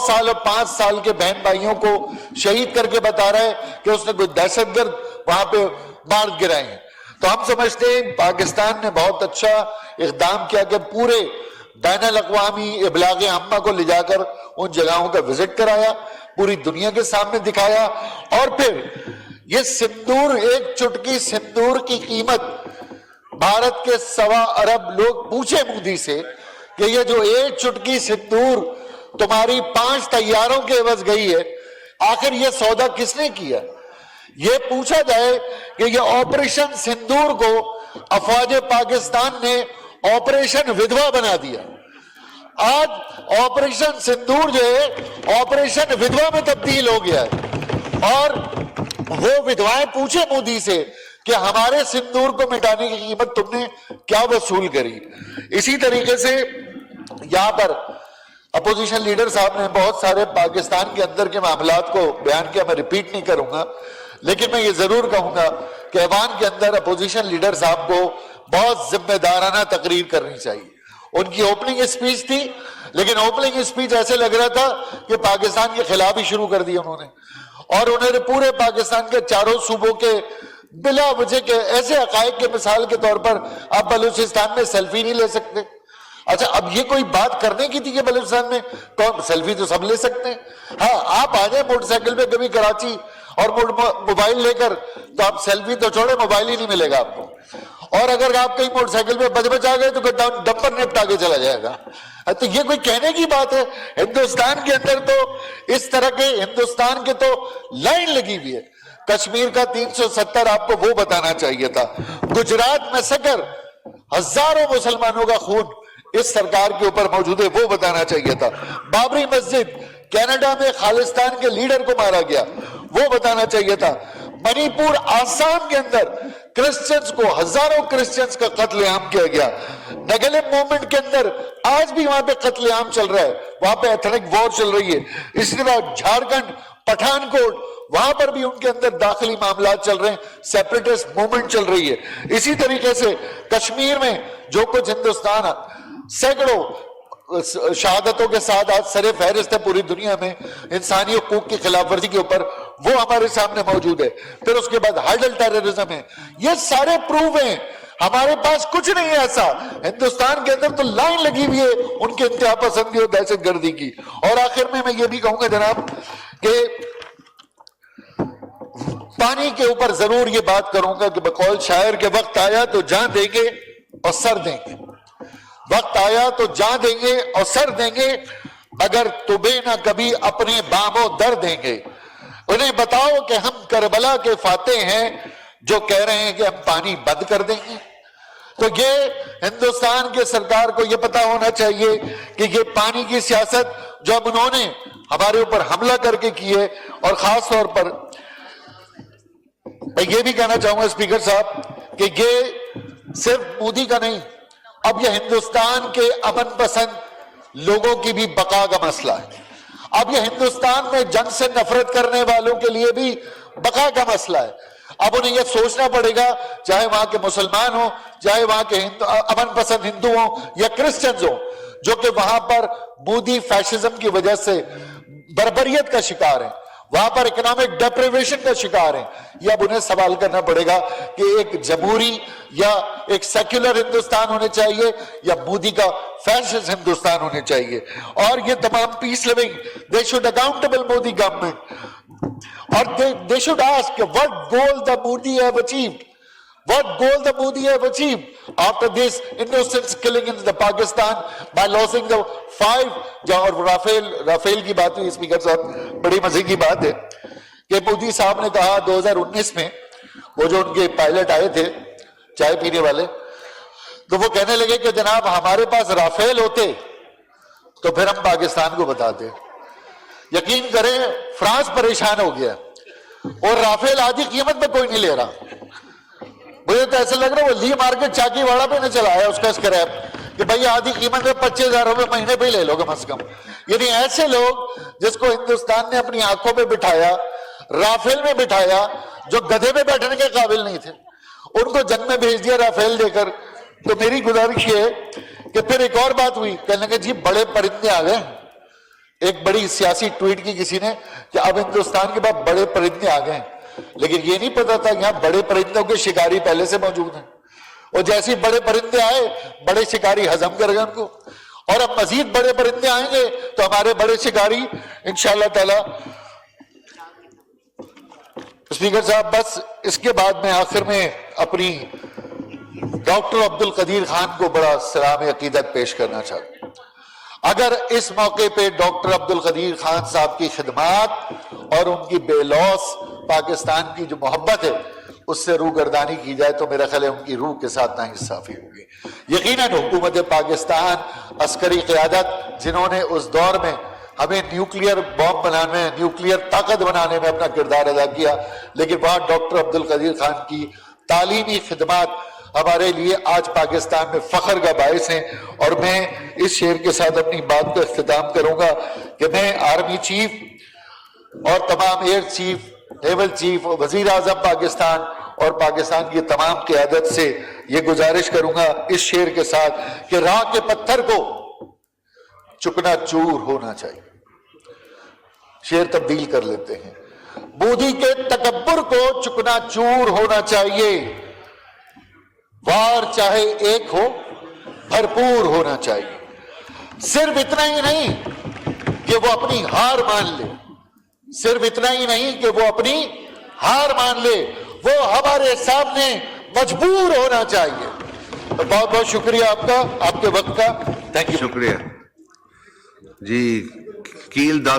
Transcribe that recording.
سال اور 5 سال کے بہن بھائیوں کو شہید کر کے بتا رہا ہے کہ اس نے کوئی دہشت گرد وہاں پہ مار گرائے ہیں. تو ہم سمجھتے ہیں پاکستان نے بہت اچھا اقدام کیا کہ پورے بین الاقوامی ابلاغ عامہ کو لے جا کر ان جگہوں کا وزٹ کرایا، پوری دنیا کے سامنے دکھایا. اور پھر یہ سندور، ایک چٹکی سندور کی قیمت بھارت کے 1.25 ارب لوگ پوچھے مودی سے کہ یہ جو ایک چٹکی سندور تمہاری 5 طیاروں کے عوض گئی ہے، آخر یہ سودا کس نے کیا؟ یہ پوچھا جائے کہ یہ آپریشن سندور کو افواج پاکستان نے آپریشن ودھوا بنا دیا. آج آپریشن سندور جو ہے آپریشن ودھوا میں تبدیل ہو گیا ہے. اور وہ ودھوائیں پوچھے مودی سے کہ ہمارے سندور کو مٹانے کی قیمت تم نے کیا وصول کری. اسی طریقے سے یہاں پر اپوزیشن لیڈر صاحب نے بہت سارے پاکستان کے اندر کے معاملات کو بیان کیا، میں ریپیٹ نہیں کروں گا، لیکن میں یہ ضرور کہوں گا کہ ایوان کے اندر اپوزیشن لیڈر صاحب کو بہت ذمہ دارانہ تقریر کرنی چاہیے. ان کی اوپننگ اسپیچ تھی، لیکن اوپننگ اسپیچ ایسے لگ رہا تھا کہ پاکستان کے خلاف ہی شروع کر دیا انہوں نے، اور انہوں نے پورے پاکستان کے چاروں صوبوں کے بلا وجہ کے ایسے حقائق کے مثال کے طور پر آپ بلوچستان میں سیلفی نہیں لے سکتے. اچھا، اب یہ کوئی بات کرنے کی تھی کہ بلوچستان میں سیلفی تو سب لے سکتے ہیں؟ ہاں، آپ آ جائیں موٹر سائیکل پہ کبھی کراچی اور موبائل لے کر، تو آپ سیلفی تو چھوڑے، موبائل ہی نہیں ملے گا آپ کو. اور اگر آپ کہیں موٹر سائیکل پہ بچ آ گئے تو ڈمپر نپٹا کے چلا جائے گا. تو یہ کوئی کہنے کی بات ہے؟ ہندوستان کے اندر تو اس طرح کے ہندوستان کے تو لائن لگی ہوئی ہے. کشمیر کا 370 آپ کو وہ بتانا چاہیے تھا. گجرات میں سکر ہزاروں مسلمانوں کا خون اس سرکار کے اوپر موجود ہے، وہ بتانا چاہیے تھا. بابری مسجد کینیڈا میں خالصتان کے لیڈر کو مارا گیا، وہ بتانا چاہیے تھا. منی پور آسام کے اندر کرسچنز کو، ہزاروں کرسچنز کا قتل عام کیا گیا. ناگالینڈ موومنٹ کے اندر آج بھی وہاں پہ قتل عام چل رہا ہے، وہاں پہ ایتھنک وار چل رہی ہے. اسی طرح جھارکھنڈ پٹھان کوٹ، وہاں پر بھی ان کے اندر داخلی معاملات چل رہے ہیں، سیپریٹسٹ موومنٹ چل رہی ہے. اسی طریقے سے کشمیر میں جو کچھ ہندوستان سینکڑوں شہادتوں کے ساتھ آج سر فہرست ہے پوری دنیا میں انسانی حقوق کی خلاف ورزی کے اوپر، وہ ہمارے سامنے موجود ہے. پھر اس کے بعد ہائیڈل ٹیررزم ہے. یہ سارے پروف ہیں. ہمارے پاس کچھ نہیں ہے ایسا. ہندوستان کے اندر تو لائن لگی ہوئی ہے ان کے انتہا پسندی اور دہشت گردی کی. اور آخر میں یہ بھی کہوں گا جناب کہ پانی کے اوپر ضرور یہ بات کروں گا کہ بقول شاعر کے وقت آیا تو جان دیں گے اور سر دیں گے. وقت آیا تو جان دیں گے اور سر دیں گے، اگر تمہیں نہ کبھی اپنے بام و در دیں گے. انہیں بتاؤ کہ ہم کربلا کے فاتح ہیں جو کہہ رہے ہیں کہ ہم پانی بند کر دیں گے. تو یہ ہندوستان کے سرکار کو یہ پتا ہونا چاہیے کہ یہ پانی کی سیاست جو اب انہوں نے ہمارے اوپر حملہ کر کے کی ہے، اور خاص طور پر میں یہ بھی کہنا چاہوں گا اسپیکر صاحب کہ یہ صرف مودی کا نہیں، اب یہ ہندوستان کے امن پسند لوگوں کی بھی بقا کا مسئلہ ہے. اب یہ ہندوستان میں جنگ سے نفرت کرنے والوں کے لیے بھی بقا کا مسئلہ ہے. اب انہیں یہ سوچنا پڑے گا، چاہے وہاں کے مسلمان ہوں، چاہے وہاں کے امن پسند ہندو ہوں یا کرسچنز ہوں، جو کہ وہاں پر مودی فیشزم کی وجہ سے بربریت کا شکار ہیں، وہاں پر اکنامک ڈیپریویشن کا شکار ہیں. یہ اب انہیں سوال کرنا پڑے گا کہ ایک جمہوری یا ایک سیکولر ہندوستان ہونے چاہیے یا مودی کا فیشسٹ ہندوستان ہونے چاہیے. اور یہ تمام پیس لونگ they should accountable Modi government, اور they should ask what goal the Modi have achieved. What goal the Modi have achieved after this innocent killing in the Pakistan by losing the 5. اور Rafale کی بات ہوئی speaker صاحب، بڑی مزے کی بات ہے کہ مودی صاحب نے کہا 2019 میں وہ جو ان کے پائلٹ آئے تھے چائے پینے والے، تو وہ کہنے لگے کہ جناب ہمارے پاس رافیل ہوتے تو پھر ہم پاکستان کو بتاتے. یقین کریں فرانس پریشان ہو گیا اور رافیل آدھی قیمت میں کوئی نہیں لے رہا. مجھے تو ایسا لگ رہا ہے وہ لی مارکیٹ چاکی واڑا پہ نہ چلایا اس کا اسکریپ کہ بھائی آدھی قیمت میں 25,000 روپے مہینے پہ ہی لے لو گے کم سے کم. یعنی ایسے لوگ جس کو ہندوستان نے اپنی آنکھوں پہ بٹھایا، رافیل میں بٹھایا، جو گدھے پہ بیٹھنے کے قابل نہیں تھے، ان کو جنگ میں بھیج دیا رافیل دے کر. تو میری گزارش یہ ہے کہ پھر ایک اور بات ہوئی، کہنے لگے جی بڑے پرندے آ گئے، ایک بڑی سیاسی ٹویٹ کی کسی نے کہ اب ہندوستان کے بعد بڑے پرندے آ گئے ہیں، لیکن یہ نہیں پتا تھا یہاں بڑے پرندوں کے شکاری پہلے سے موجود ہیں، اور جیسے ہی بڑے پرندے آئے بڑے شکاری ہضم کر گئے ان کو، اور اب مزید بڑے پرندے آئیں گے تو ہمارے بڑے شکاری انشاءاللہ تعالی۔ اسپیکر صاحب بس اس کے بعد میں آخر میں اپنی ڈاکٹر عبد القدیر خان کو بڑا سلام عقیدت پیش کرنا چاہتا ہوں۔ اگر اس موقع پہ ڈاکٹر عبد القدیر خان صاحب کی خدمات اور ان کی بے لوث پاکستان کی جو محبت ہے اس سے روگردانی کی جائے تو میرا خیال ہے ان کی روح کے ساتھ ناانصافی ہوگی۔ یقیناً حکومت پاکستان عسکری قیادت جنہوں نے اس دور میں ہمیں نیوکلیئر بام بنانے، نیوکلیئر طاقت بنانے میں اپنا کردار ادا کیا، لیکن وہاں ڈاکٹر عبد القدیر خان کی تعلیمی خدمات ہمارے لیے آج پاکستان میں فخر کا باعث ہیں۔ اور میں اس شعر کے ساتھ اپنی بات کا اختتام کروں گا کہ میں آرمی چیف اور تمام ایئر چیف، نیول چیف، وزیر اعظم پاکستان اور پاکستان کی تمام قیادت سے یہ گزارش کروں گا اس شعر کے ساتھ کہ راہ کے پتھر کو چکنا چور ہونا چاہیے۔ شعر تبدیل کر لیتے ہیں۔ مودی کے تکبر کو چکنا چور ہونا چاہیے، وار چاہے ایک ہو بھرپور ہونا چاہیے۔ صرف اتنا ہی نہیں کہ وہ اپنی ہار مان لے، صرف اتنا ہی نہیں کہ وہ اپنی ہار مان لے، وہ ہمارے سامنے مجبور ہونا چاہیے۔ بہت بہت شکریہ آپ کا، آپ کے وقت کا، تھینک یو۔ شکریہ جی۔ کیل داس